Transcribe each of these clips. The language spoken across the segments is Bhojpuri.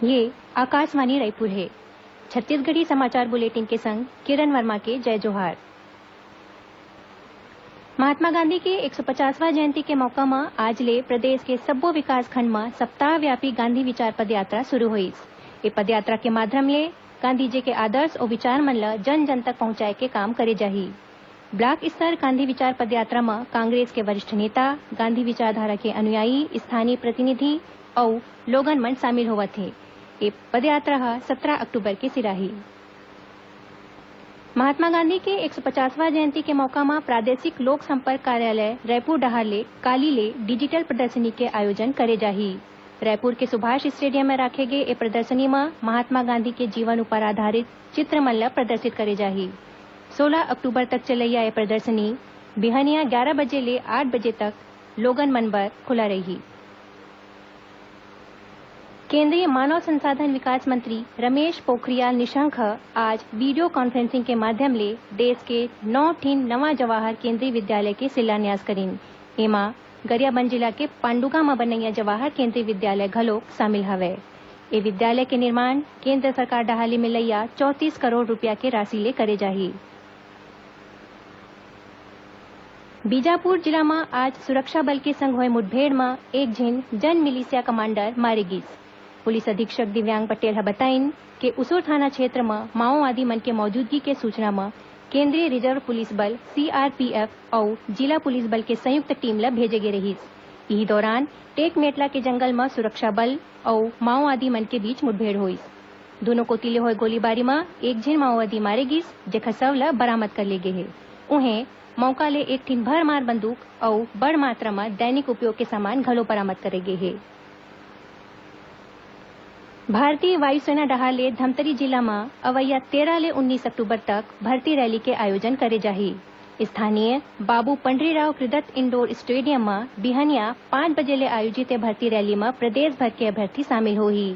ये आकाशवाणी रायपुर है। छत्तीसगढ़ी समाचार बुलेटिन के संग किरण वर्मा के जय जोहार। महात्मा गांधी के 150वां जयंती के मौका म आज ले प्रदेश के सब्बो विकास खंड म सप्ताहव्यापी गांधी विचार पदयात्रा शुरू होइस। ए पदयात्रा के माध्यम ले गांधी जी के आदर्श और विचार मन ल जन जन तक पहुंचाए के काम करे जाही। ब्लॉक स्तर गांधी विचार पदयात्रा म कांग्रेस के वरिष्ठ नेता, गांधी विचारधारा के अनुयायी, स्थानीय प्रतिनिधि और लोगन मन शामिल होवत हे। ए पदयात्रा ह 17 अक्टूबर के सिराही। महात्मा गांधी के 150वां जयंती के मौका म प्रादेशिक लोक संपर्क कार्यालय रायपुर डहर ले काली ले डिजिटल प्रदर्शनी के आयोजन करे जाही। रायपुर के सुभाष स्टेडियम में राखे गे ए प्रदर्शनी म महात्मा गांधी के जीवन उपर आधारित चित्र मन ल प्रदर्शित करे जाही। 16 अक्टूबर तक चलैया ए प्रदर्शनी बिहनिया 11 बजे ले 8 बजे तक लोगन मन बर खुला रही। केंद्रीय मानव संसाधन विकास मंत्री रमेश पोखरियाल निशंक आज वीडियो कॉन्फ्रेंसिंग के माध्यम ले देश के 9 ठिन नवा जवाहर केंद्रीय विद्यालय के शिलान्यास करीन। एमा गरियाबंद जिला के पांडुगा म बनैया जवाहर केंद्रीय विद्यालय घलोक शामिल हवय। ए विद्यालय के निर्माण केंद्र सरकार डहर ले मिलैया 34 करोड़ रूपया के राशि ले करे जाही। बीजापुर जिला म आज सुरक्षा बल के संग होए मुठभेड़ म एक झिन जन मिलिशिया कमांडर मारे गिस। पुलिस अधीक्षक दिव्यांग पटेल ह बताइन कि उसूर थाना क्षेत्र म माओवादी मन के मौजूदगी के सूचना म केंद्रीय रिजर्व पुलिस बल सीआरपीएफ और जिला पुलिस बल के संयुक्त टीम ल भेजे गे रहिस। इही दौरान टेकमेटला के जंगल म सुरक्षा बल और माओवादी मन के बीच मुठभेड़ होइस। दोनों कोती ले होए गोलीबारी म एक झिन माओवादी मारे गिस, जेखर शव ल बरामद कर ले गे हे। उहें मौका ले एक ठिन भरमार बंदूक और बड़ मात्रा म दैनिक उपयोग के सामान घलो बरामद करे गे हे। भारतीय वायुसेना डहर ले धमतरी जिला म अवैया 13 ले 19 अक्टूबर तक भर्ती रैली के आयोजन करे जाही। स्थानीय बाबू पंडरीराव कृदत्त इंडोर स्टेडियम म बिहनिया 5 बजे ले आयोजित भर्ती रैली म प्रदेश भर के अभ्यर्थी शामिल होही।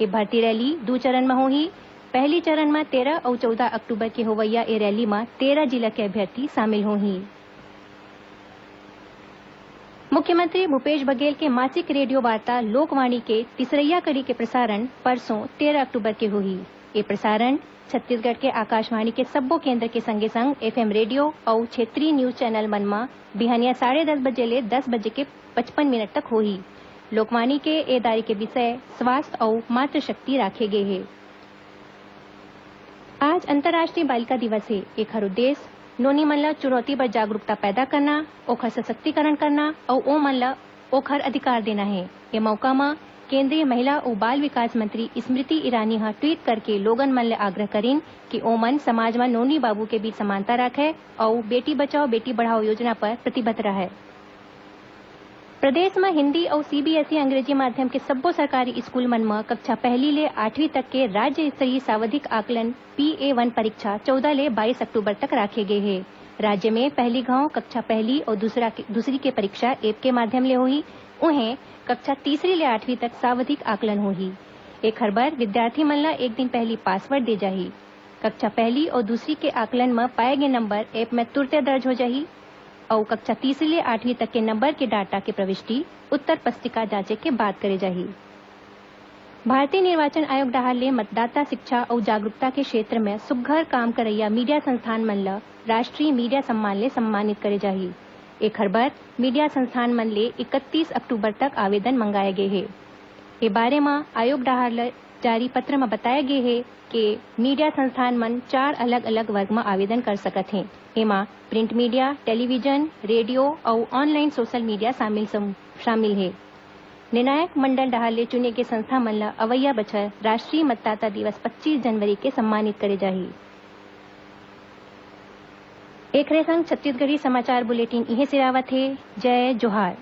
ये भर्ती रैली 2 चरण म होही। पहली चरण में 13 और 14 अक्टूबर के होवैया ए रैली में 13 जिला के अभ्यर्थी शामिल होही। मुख्यमंत्री भूपेश बघेल के मासिक रेडियो वार्ता लोकवाणी के तीसरैया कड़ी के प्रसारण परसों 13 अक्टूबर के होही। ये प्रसारण छत्तीसगढ़ के आकाशवाणी के सब्बो केंद्र के संगे संग एफएम रेडियो और क्षेत्रीय न्यूज चैनल मन म बिहनिया 10:30 बजे ले 10 बजे के 55 मिनट तक होही। लोकवाणी के ए दारी के विषय स्वास्थ्य और मातृशक्ति राखे गे हे। आज अंतर्राष्ट्रीय बालिका दिवस है। एखर उद्देश्य नोनी मन ल चुनौती बर जागरूकता पैदा करना, ओखर सशक्तिकरण करना और ओ मन ल ओखर अधिकार देना है। ए मौका म केंद्रीय महिला और बाल विकास मंत्री स्मृति ईरानी ह ट्वीट करके लोगन मन ले आग्रह करीन कि ओ मन समाज म नोनी बाबू के बीच समानता राखे और बेटी बचाओ बेटी बढ़ाओ योजना पर प्रतिबद्ध रहे। प्रदेश में हिंदी और सीबीएसई अंग्रेजी माध्यम के सब्बो सरकारी स्कूल मन म कक्षा 1 ले 8वीं तक के राज्य स्तरीय सावधिक आकलन PA1 परीक्षा 14 ले 22 अक्टूबर तक राखे गए है। राज्य में पहली घाव कक्षा 1 और दूसरी के परीक्षा ऐप के माध्यम ले होही। उन्हें कक्षा 3 ले 8वीं तक सावधिक आकलन होही। एक हर विद्यार्थी मन ल एक दिन पहली पासवर्ड दे जाही। कक्षा 1 और दूसरी के आकलन में पाए गए नंबर ऐप में तुरंत दर्ज हो जाही और कक्षा 3 ले 8वीं तक के नंबर के डाटा के प्रविष्टि उत्तर पुस्तिका जांचे के बाद करे जाही। भारतीय निर्वाचन आयोग डहर ले मतदाता शिक्षा और जागरूकता के क्षेत्र में सुघ्घर काम करैया मीडिया संस्थान मन ल राष्ट्रीय मीडिया सम्मान ले सम्मानित करे जाही। एक हर मीडिया संस्थान मन ले 31 अक्टूबर तक आवेदन मंगाए गए हे। ए बारे म आयोग डहर ले जारी पत्र में बताया गए हे कि मीडिया संस्थान मन 4 अलग अलग वर्ग में आवेदन कर सकत हैं। एमा प्रिंट मीडिया, टेलीविजन, रेडियो और ऑनलाइन सोशल मीडिया शामिल है। निर्णायक मंडल डहर ले चुने के संस्था मन ल अवैया बछर राष्ट्रीय मतदाता दिवस 25 जनवरी के सम्मानित करे जाही। एकरे संग छत्तीसगढ़ी समाचार बुलेटिन इहे सिरावत हे। जय जोहार।